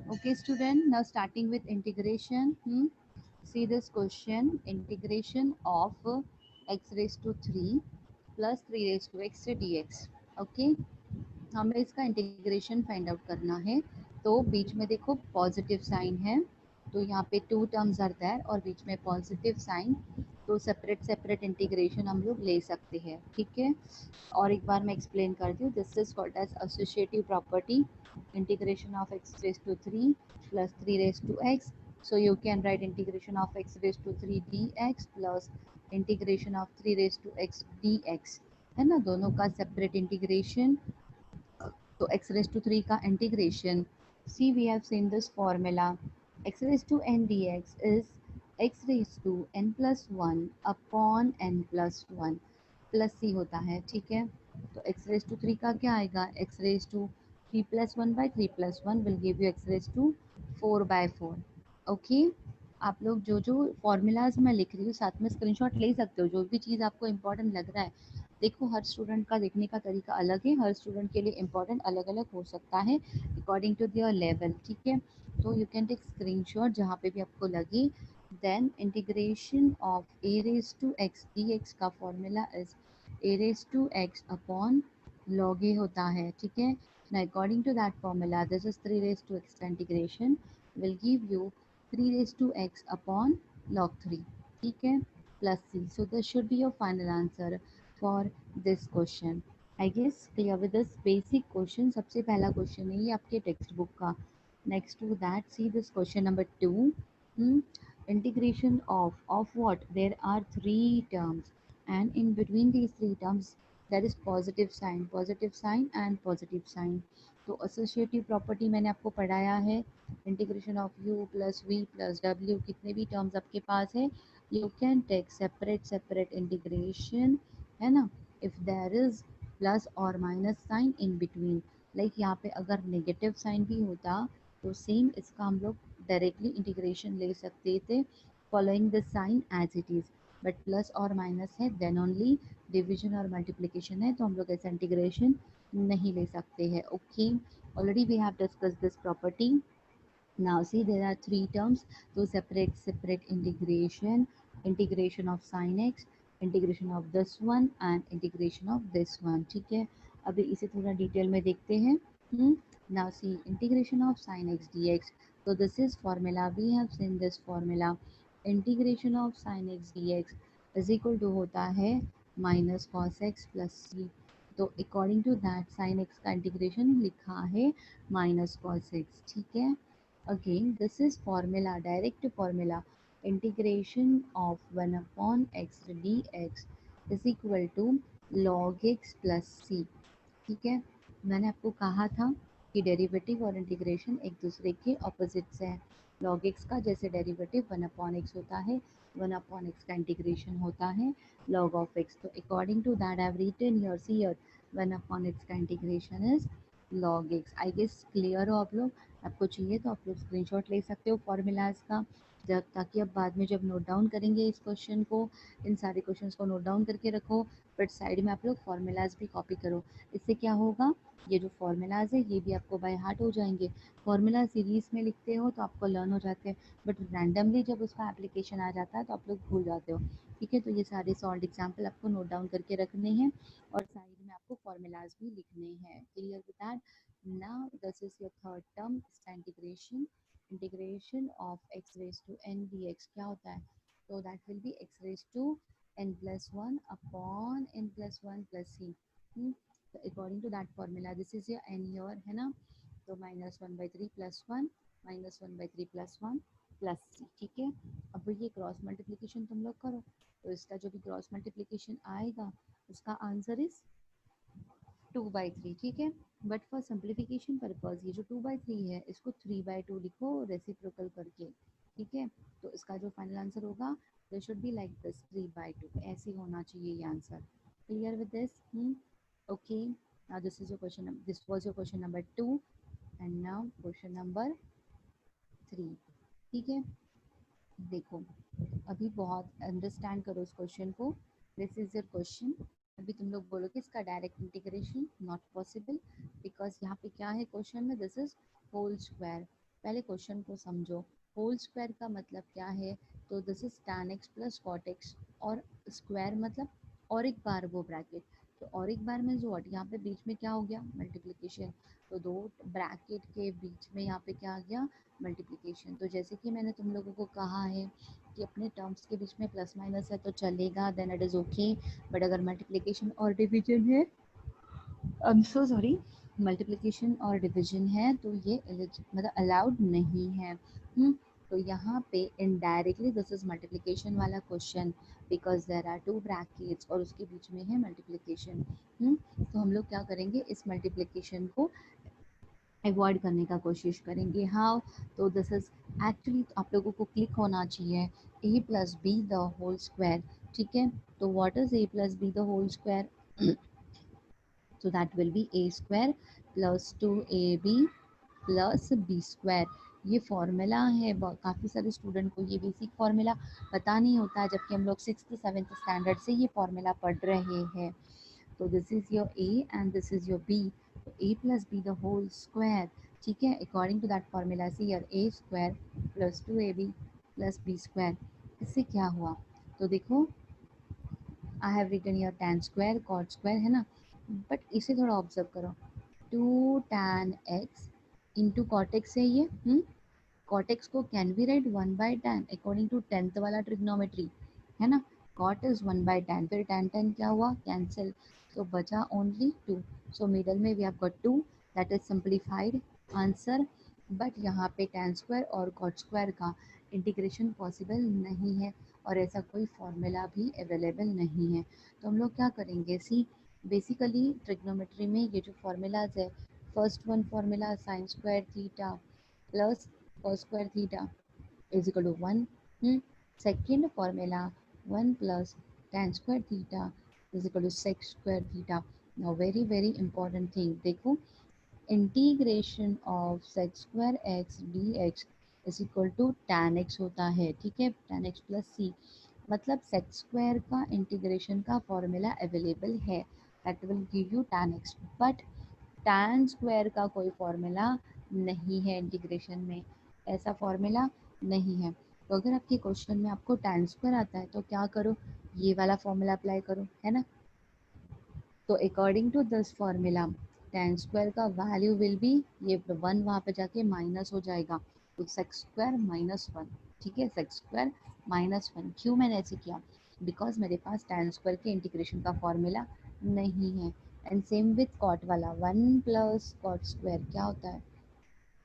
Okay, student. Now starting with integration. See this question: integration of x raised to 3 plus 3 raised to x dx. Okay, हमें इसका integration find out करना है। तो बीच में देखो positive sign है, तो यहाँ पे टू टर्म्स आर देयर और बीच में पॉजिटिव साइन, तो सेपरेट सेपरेट इंटीग्रेशन हम लोग ले सकते हैं। ठीक है, और एक बार मैं एक्सप्लेन कर दूँ, this is called as associative property, integration of x raise to 3 plus 3 raise to x, so you can write integration of x raised to 3 dx plus integration of 3 raised to x dx, है ना, दोनों का separate integration. तो x raised to 3 का integration, see we have seen this formula, x raised to n dx is x raised to n plus 1 upon n plus 1 plus c होता है। ठीक है, तो x raised to 3 का क्या आएगा, x raised to 3 plus 1 by 3 plus 1 will give you x raised to 4 by 4। Okay, आप लोग जो जो फॉर्मूलाज मैं लिख रही हूँ साथ में स्क्रीनशॉट ले सकते हो, जो भी चीज़ आपको इम्पोर्टेंट लग रहा है। देखो हर स्टूडेंट का देखने का तरीका अलग है, हर स्टूडेंट के लिए इम्पोर्टेंट अलग अलग हो सकता है अकॉर्डिंग टू देयर लेवल। ठीक है, तो यू कैन टेक स्क्रीनशॉट जहाँ पे भी आपको लगे। Then integration of a raise to x d x का formula is a raise to x upon log a होता है। ठीक है, now according to that formula this is 3 raised to x integration will give you 3 raised to x upon log 3। ठीक है, plus c, so this should be your final answer for this question। I guess clear with this basic question, सबसे पहला question है ये आपके text book का। next to that see this question number 2। integration of what, there are three terms and in between these three terms there is positive sign and positive sign। तो associative property मैंने आपको पढ़ाया है, integration of u plus v plus w, कितने भी terms आपके पास है you can take separate separate integration, है ना, इफ देयर इज प्लस और minus sign in between. Like यहाँ पे अगर नेगेटिव साइन भी होता तो सेम इसका हम लोग डायरेक्टली इंटीग्रेशन ले सकते थे following the sign as it is, but plus और माइनस है देन ओनली डिविजन और मल्टीप्लिकेशन है तो हम लोग ऐसा इंटीग्रेशन नहीं ले सकते हैं। Okay, already we have discuss this property. Now see there are three terms, so separate integration, integration of sin x, integration of this one and integration of this one। ठीक है, अभी इसे थोड़ा डिटेल में देखते हैं। Now see integration of sin x dx, so this is formula, we have seen this formula, integration of sin x dx is equal to होता है minus cos x plus c। तो according to that sin x का integration लिखा है minus cos x। ठीक है, again this is formula, direct formula, integration of 1 upon x dx is equal to log x plus c। ठीक है, मैंने आपको कहा था कि डेरिवेटिव और इंटीग्रेशन एक दूसरे के ऑपोजिट्स हैं। log x का जैसे डेरिवेटिव 1 अपॉन एक्स होता है, 1 अपॉन एक्स का इंटीग्रेशन होता है log ऑफ x। तो according to that I have written here, see here 1 upon x का integration is log x। I guess clear हो आप लोग, आपको चाहिए तो आप लोग स्क्रीनशॉट ले सकते हो फॉर्मूलाज का, जब ताकि अब बाद में जब नोट डाउन करेंगे इस क्वेश्चन को, इन सारे क्वेश्चंस को नोट डाउन करके रखो, बट साइड में आप लोग फॉर्मूलाज भी कॉपी करो। इससे क्या होगा, ये जो फॉर्मूलाज है ये भी आपको बाय हार्ट हो जाएंगे। फॉर्मूला सीरीज में लिखते हो तो आपको लर्न हो जाते हैं, बट रैंडमली जब उसका एप्लीकेशन आ जाता है तो आप लोग भूल जाते हो। ठीक है, तो ये सारे सॉल्ड एग्जाम्पल आपको नोट डाउन करके रखने हैं और साइड में आपको फॉर्मूलाज भी लिखने हैं। Clear with that, now this is your third term, इसका integration, integration of x raise to n dx क्या होता है, तो that will be x raise to n plus 1 upon n plus 1 plus c। तो according to that formula this is your n your, है ना, तो -1/3 plus 1 -1/3 plus 1 plus c। ठीक है, अब ये क्रॉस मल्टीप्लिकेशन तुम लोग करो, तो इसका जो भी क्रॉस मल्टीप्लिकेशन आएगा उसका आंसर इज 2/3। ठीक है, बट फॉर सिंप्लीफिकेशन पर्पज ये जो 2/3 है इसको 3/2 लिखो रेसिप्रोकल करके। ठीक है, तो इसका जो फाइनल आंसर होगा this should be like this 3/2, ऐसे होना चाहिए ये answer. Clear with this? Okay, now this is your question, this was your question number 2 and now question number 3। ठीक है, देखो अभी बहुत अंडरस्टैंड करो इस क्वेश्चन को। दिस इज योर क्वेश्चन, अभी तुम लोग बोलोगे इसका direct integration not possible, because यहाँ पे क्या है क्वेश्चन में, दिस इज होल स्क्वायर। पहले क्वेश्चन को समझो, होल स्क्वायर का मतलब क्या है, तो this is tan x plus cot x, और स्क्वायर मतलब और एक बार वो ब्रैकेट, तो और एक बार मीन्स व्हाट, यहाँ पे बीच में क्या हो गया, मल्टीप्लिकेशन, तो दो ब्रैकेट के बीच में यहाँ पे क्या आ गया, मल्टीप्लिकेशन। तो जैसे कि मैंने तुम लोगों को कहा है कि अपने टर्म्स के बीच में प्लस माइनस है तो चलेगा, then it is okay, but अगर मल्टीप्लिकेशन और डिवीजन है, I am so sorry, multiplication और डिवीजन है तो ये मतलब अलाउड नहीं है। तो यहाँ पे इनडायरेक्टली दिस इज मल्टीप्लिकेशन वाला question, because there are two brackets और उसके बीच में है मल्टीप्लिकेशन। तो हम लोग क्या करेंगे, इस मल्टीप्लिकेशन को अवॉइड करने का कोशिश करेंगे। हाउ, तो दिस इज एक्चुअली आप लोगों को क्लिक होना चाहिए a plus B the whole square, ठीक है। तो what is a plus B the whole square, so that will be a square plus 2ab plus B square. ये फॉर्मूला है, काफ़ी सारे स्टूडेंट को ये बेसिक फार्मूला पता नहीं होता है, जबकि हम लोग 6th-7th स्टैंडर्ड से ये फार्मूला पढ़ रहे हैं। तो this is your a and this is your b, तो a plus B the whole square, ठीक है, according to that formula see your a square plus 2ab plus B square. इससे क्या हुआ, तो देखो I have written your tan square cot square, है ना, बट इसे थोड़ा ऑब्जर्व करो, 2 tan x into cot x है ये, कॉट एक्स को can be write 1/tan according to 10th वाला ट्रिग्नोमेट्री, है ना, कॉट इज 1/tan, फिर tan tan क्या हुआ, कैंसिल, तो बचा ओनली 2, सो मिडल में we have got 2, that is simplified answer. But यहाँ पे tan स्क्वायर और कॉट स्क्वायर का इंटीग्रेशन पॉसिबल नहीं है, और ऐसा कोई फॉर्मूला भी अवेलेबल नहीं है। तो हम लोग क्या करेंगे, सी बेसिकली ट्रिग्नोमेट्री में ये जो फार्मूलाज है, first one formula sign square theta plus cos square theta is equal to 1. Second formula 1 plus tan square theta is equal to sec square theta. Now very important thing, देखो integration of sec square x d x is equal to tan x होता है, ठीक है, tan x plus c, मतलब sec square का integration का formula available है, that will give you tan x, but tan square का कोई फॉर्मूला नहीं है इंटीग्रेशन में, ऐसा फॉर्मूला नहीं है। तो अगर आपके क्वेश्चन में आपको टैन स्क्वायर आता है तो क्या करो, ये वाला फॉर्मूला अप्लाई करो, है ना। तो according to this formula tan square का वैल्यू विल बी, ये वन वहाँ पे जाके माइनस हो जाएगा, तो सेक्स स्क्वायर -1, ठीक है, सेक्स स्क्वायर -1। क्यों मैंने ऐसे किया, बिकॉज मेरे पास tan स्क्वायर के इंटीग्रेशन का फॉर्मूला नहीं है। एंड सेम विथ कॉट वाला, 1 प्लस कॉट स्क्वायर क्या होता है,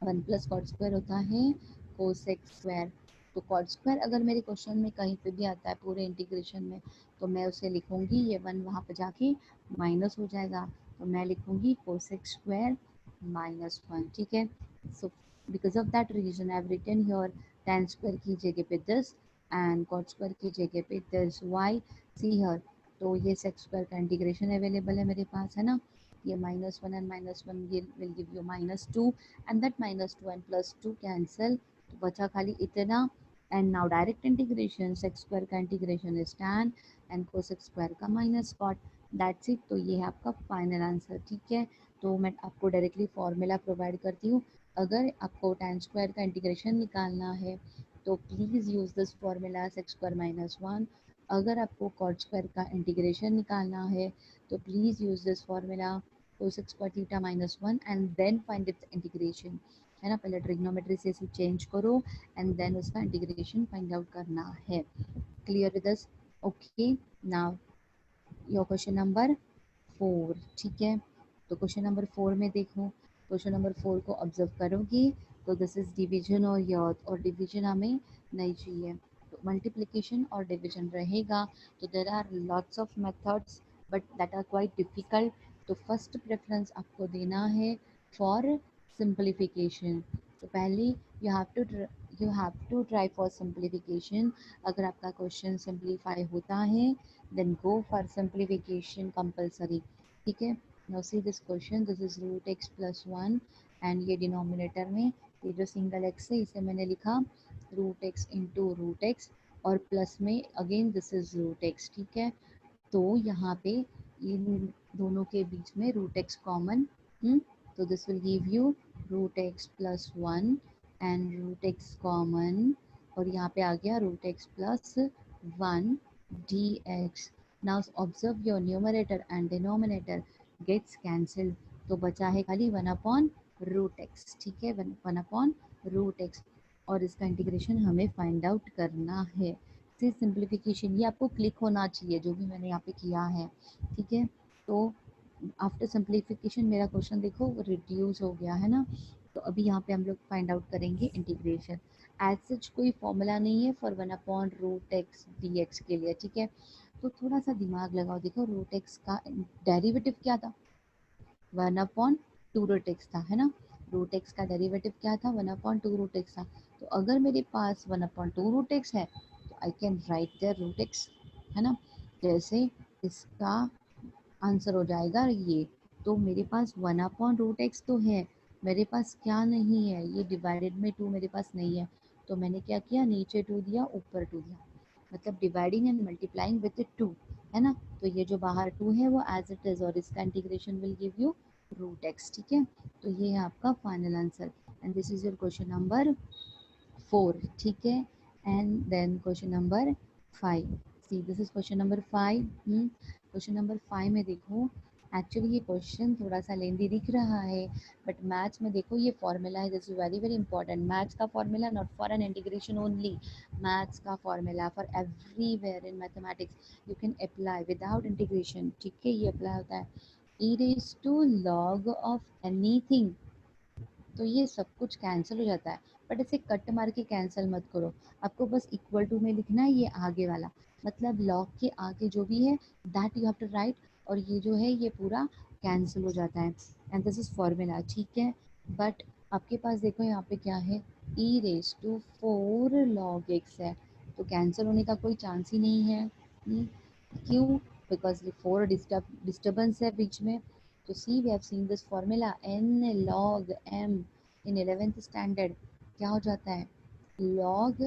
1 प्लस कॉट स्क्वायर होता है कोसेक स्क्वायर। तो कॉट स्क्वायर अगर मेरे क्वेश्चन में कहीं पे भी आता है पूरे इंटीग्रेशन में, तो मैं उसे लिखूंगी, ये 1 वहाँ पे जाके माइनस हो जाएगा, तो मैं लिखूंगी कोसेक स्क्वायर -1, ठीक है। So because of that reason I have written here tan square की जगह पे दिस एंड कॉट स्क्वायर की जगह पे दिस, वाई, सी हियर, तो ये सेक स्क्वायर का इंटीग्रेशन अवेलेबल है मेरे पास, है ना, ये -1 एंड -1 ये will give you -2, and that -2 and +2 cancel, तो बचा खाली इतना। And now direct integration, sec square का integration is tan and cosec square का माइनस कॉट, दैट्स इट। तो ये है आपका फाइनल आंसर, ठीक है। तो मैं आपको डायरेक्टली फॉर्मूला प्रोवाइड करती हूँ, अगर आपको tan स्क्वायर का इंटीग्रेशन निकालना है तो please use this formula sex square -1, अगर आपको कॉट स्क्वायर का इंटीग्रेशन निकालना है तो please use this formula cosec square theta -1 and then find its integration, है ना, पहले ट्रिग्नोमेट्री से इसे चेंज करो एंड देन उसका इंटीग्रेशन फाइंड आउट करना है। Clear with this, okay. Now your question number 4, ठीक है। तो क्वेश्चन नंबर 4 में देखो, क्वेश्चन नंबर 4 को ऑब्जर्व करोगी तो दिस इज डिवीजन और यर्थ, और डिवीजन हमें नहीं चाहिए, तो मल्टीप्लिकेशन और डिवीजन रहेगा। तो there are lots of methods but that are quite difficult, तो फर्स्ट प्रेफरेंस आपको देना है फॉर सिंप्लीफिकेशन। तो पहले you have to try for simplification, अगर आपका क्वेश्चन सिंप्लीफाई होता है then go for simplification compulsory, ठीक है। now see this question, this is root x plus 1 and ये डिनोमिनेटर में ये जो सिंगल x है इसे मैंने लिखा root x into root x, और प्लस में again this is root x, ठीक है। तो यहाँ पे इन दोनों के बीच में रूट एक्स कॉमन, तो this will give you root x plus one and root x common, और यहाँ पे आ गया root x plus one d x. Now observe your numerator and denominator gets cancelled, तो बचा है खाली वन अपॉन रूट एक्स. ठीक है, वन अपॉन रूट एक्स, और इसका इंटीग्रेशन हमें फाइंड आउट करना है. से सिंप्लीफिकेशन ये आपको क्लिक होना चाहिए जो भी मैंने यहाँ पे किया है. ठीक है, तो आफ्टर सिंप्लीफिकेशन मेरा क्वेश्चन देखो रिड्यूस हो गया है ना. तो अभी यहाँ पे हम लोग फाइंड आउट करेंगे इंटीग्रेशन. एज सच कोई फॉर्मूला नहीं है for one upon root x d x के लिए. ठीक है, तो थोड़ा सा दिमाग लगाओ. देखो रूट एक्स का डेरिवेटिव क्या था, one upon two root x था, है ना. रूट एक्स का डेरिवेटिव क्या था, one upon two root x था. तो अगर मेरे पास one upon two root x है तो I can write there root x, है ना. जैसे इसका आंसर हो जाएगा ये. तो मेरे पास वन अपॉन रूट एक्स तो है, मेरे पास क्या नहीं है, ये डिवाइडेड में टू मेरे पास नहीं है. तो मैंने क्या किया, नीचे टू दिया ऊपर टू दिया, मतलब dividing and multiplying with two, है ना. तो ये जो बाहर टू है वो एज इट इज, और इसका integration will give you root x. ठीक है, तो ये है आपका final answer and this is your question number 4. ठीक है, and then question number 5. See this is question number 5. Question number 5 में देखो, एक्चुअली ये क्वेश्चन थोड़ा सा लेंदी दिख रहा है, बट मैथ्स में देखो ये फॉर्मूला है, this is very very important. Maths का formula not for an integration only, maths का formula for everywhere in mathematics you can apply without integration. ठीक है, ये अप्लाई होता है e raise to log of anything, तो ये सब कुछ कैंसिल हो जाता है. बट इसे कट मार के कैंसिल मत करो, आपको बस इक्वल टू में लिखना है ये आगे वाला, मतलब लॉग के आगे जो भी है that you have to write, और ये जो है ये पूरा कैंसिल हो जाता है एंड दिस इज फॉर्मूला. ठीक है, बट आपके पास देखो यहाँ पे क्या है, e raise to four log x है, तो कैंसिल होने का कोई चांस ही नहीं है. क्यों, बिकॉज ये फोर डिस्टर्बेंस है बीच में. तो see we have seen this formula n log m in 11th standard, क्या हो जाता है log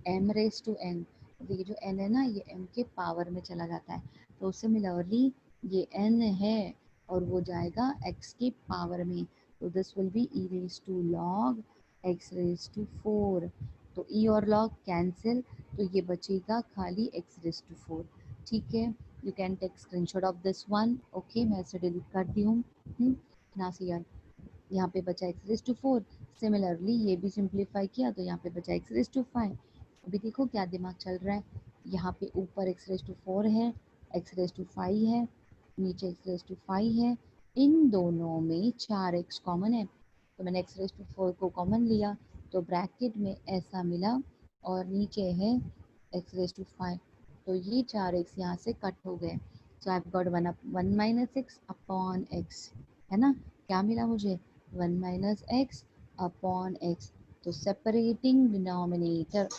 m raise to n. ये जो एन है ना ये एम के पावर में चला जाता है, तो सिमिलरली ये एन है और वो जाएगा एक्स की पावर में, तो this will be e raise to log x raise to four. तो ई और लॉग कैंसिल, तो ये बचेगा खाली एक्स रेस टू फोर. ठीक है, you can take screenshot of this one. Okay, मैं इसे डिलीट करती हूँ. ना सी यार, यहाँ पे बचा x raise to four. Similarly ये भी सिंप्लीफाई किया तो यहाँ पे बचा एक्स रेस टू फाइव. अभी देखो क्या दिमाग चल रहा है, यहाँ पे ऊपर एक्स रेस टू फोर है, एक्स रेस टू फाइव है, नीचे एक्स रेस टू फाइव है, इन दोनों में चार एक्स कॉमन है, तो मैंने एक्स रेस टू फोर को कॉमन लिया तो ब्रैकेट में ऐसा मिला, और नीचे है एक्स रेस टू फाइव, तो ये चार एक्स यहाँ से कट हो गए. So I have got one minus x upon x, है ना. क्या मिला मुझे, one minus x upon x. तो सेपरेटिंग डिनोमिनेटर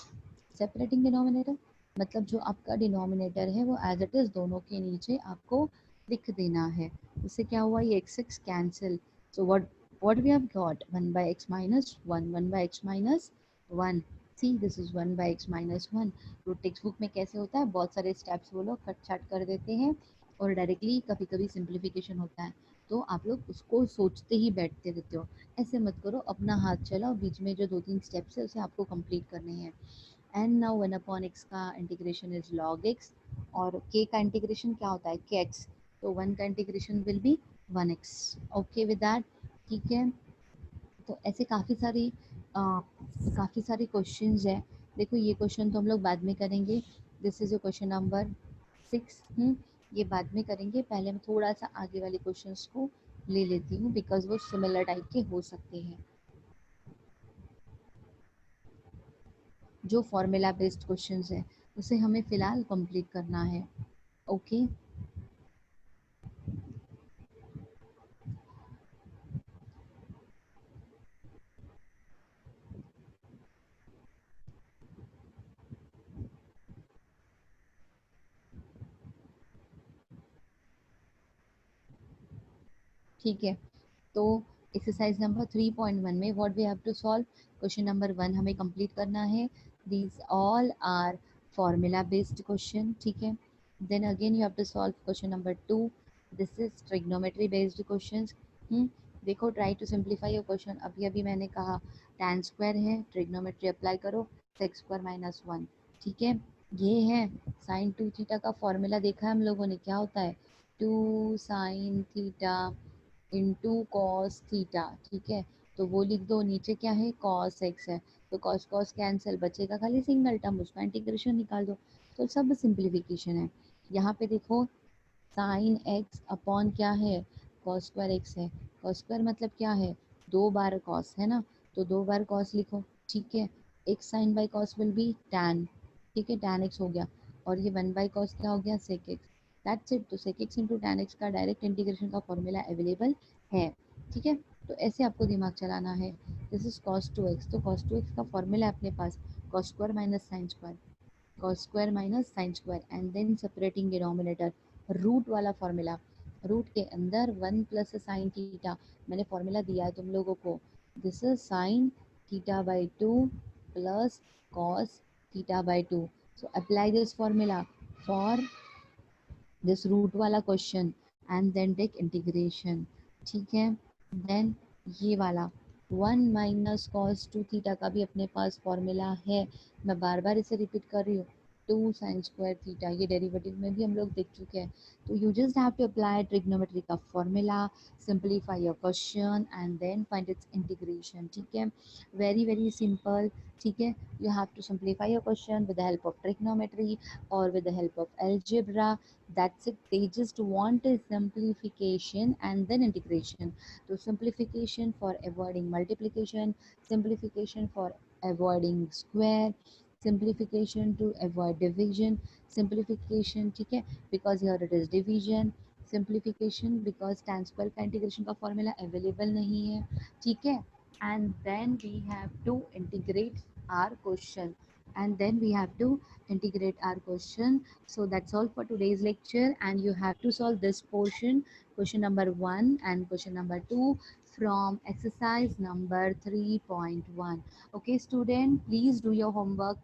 मतलब जो आपका डिनोमिनेटर है वो एज इट इज़ दोनों के नीचे आपको लिख देना है. उससे क्या हुआ, ये x x cancel. So what we have got, one by x minus one, one by x minus one. See this is one by x minus one. तो टेक्स्ट बुक में कैसे होता है, बहुत सारे स्टेप्स वो लोग कट छाट कर देते हैं और डायरेक्टली कभी कभी सिंप्लीफिकेशन होता है, तो आप लोग उसको सोचते ही बैठते रहते हो. ऐसे मत करो, अपना हाथ चलाओ, बीच में जो दो तीन स्टेप्स है उसे आपको कंप्लीट करने हैं. And now one upon x का इंटीग्रेशन इज लॉग एक्स, और के का इंटीग्रेशन क्या होता है के एक्स, तो वन का integration will be one x. Okay with that. ठीक है, तो ऐसे काफ़ी सारे क्वेश्चंस हैं. देखो ये क्वेश्चन तो हम लोग बाद में करेंगे, this is your question number 6. ये बाद में करेंगे, पहले मैं थोड़ा सा आगे वाले क्वेश्चंस को ले लेती हूँ बिकॉज वो सिमिलर टाइप के हो सकते हैं, जो फॉर्मूला बेस्ड क्वेश्चंस है उसे हमें फ़िलहाल कंप्लीट करना है. ओके, ठीक है. तो एक्सरसाइज नंबर 3.1 में what we have to solve, question number 1 हमें कंप्लीट करना है. These all are formula based question. ठीक है, then again you have to solve question number 2, this is trigonometry based questions. देखो, try to simplify your question. अभी अभी मैंने कहा tan स्क्वायर है, ट्रिग्नोमेट्री अप्लाई करो, सेक्स स्क्वायर माइनस वन। ठीक है, ये है साइन टू थीटा का फॉर्मूला देखा है हम लोगों ने, क्या होता है, two sine theta into cos theta. ठीक है, तो वो लिख दो, नीचे क्या है कॉस एक्स है, तो कॉस कॉस कैंसिल, बचेगा खाली सिंगल टर्म, उसका इंटीग्रेशन निकाल दो। तो सब सिंप्लीफिकेशन है। यहाँ पे देखो साइन एक्स अपॉन क्या है, कॉस स्क्वायर एक्स है। कॉस स्क्वायर मतलब क्या है, दो बार कॉस है ना, तो दो बार कॉस लिखो। ठीक है, एक sine by cos will be tan. ठीक है, टैन एक्स हो गया, और ये वन बाई कॉस क्या हो गया, सेक एक्स। That's it. तो sec x into tan x का डायरेक्ट इंटीग्रेशन का फॉर्मूला अवेलेबल है। ठीक है, तो ऐसे आपको दिमाग चलाना है। This is cos two x, तो कॉस टू एक्स का फॉर्मूला है अपने पास cos square minus sine square, cos square minus sine square, and then separating denominator, root वाला फॉर्मूला। रूट के अंदर वन प्लस साइन थीटा, मैंने फॉर्मूला दिया है तुम लोगों को, this is sine theta by two plus cos theta by two. So apply this formula for this root वाला question and then take integration. ठीक है, देन ये वाला one minus cos two theta का भी अपने पास फॉर्मूला है। मैं बार बार इसे रिपीट कर रही हूँ, टू साइन स्क्वायर थीटा, ये डेरिवेटिव में भी हम लोग देख चुके हैं। तो you just have to apply trigonometry का formula, simplify your question and then find its integration. ठीक है, वेरी वेरी सिंपल। ठीक है, you have to simplify your question with the help of trigonometry or with the help of algebra. That's it. They just want a simplification and then integration. So simplification for avoiding multiplication, simplification for avoiding square, simplification to avoid division, simplification, ठीक है, because here it is division, simplification because tan square का integration का formula available नहीं है। ठीक है, and then we have to integrate our question, and then we have to integrate our question. So that's all for today's lecture, and you have to solve this portion, question number 1 and question number 2 from exercise number 3.1. Okay student, please do your homework.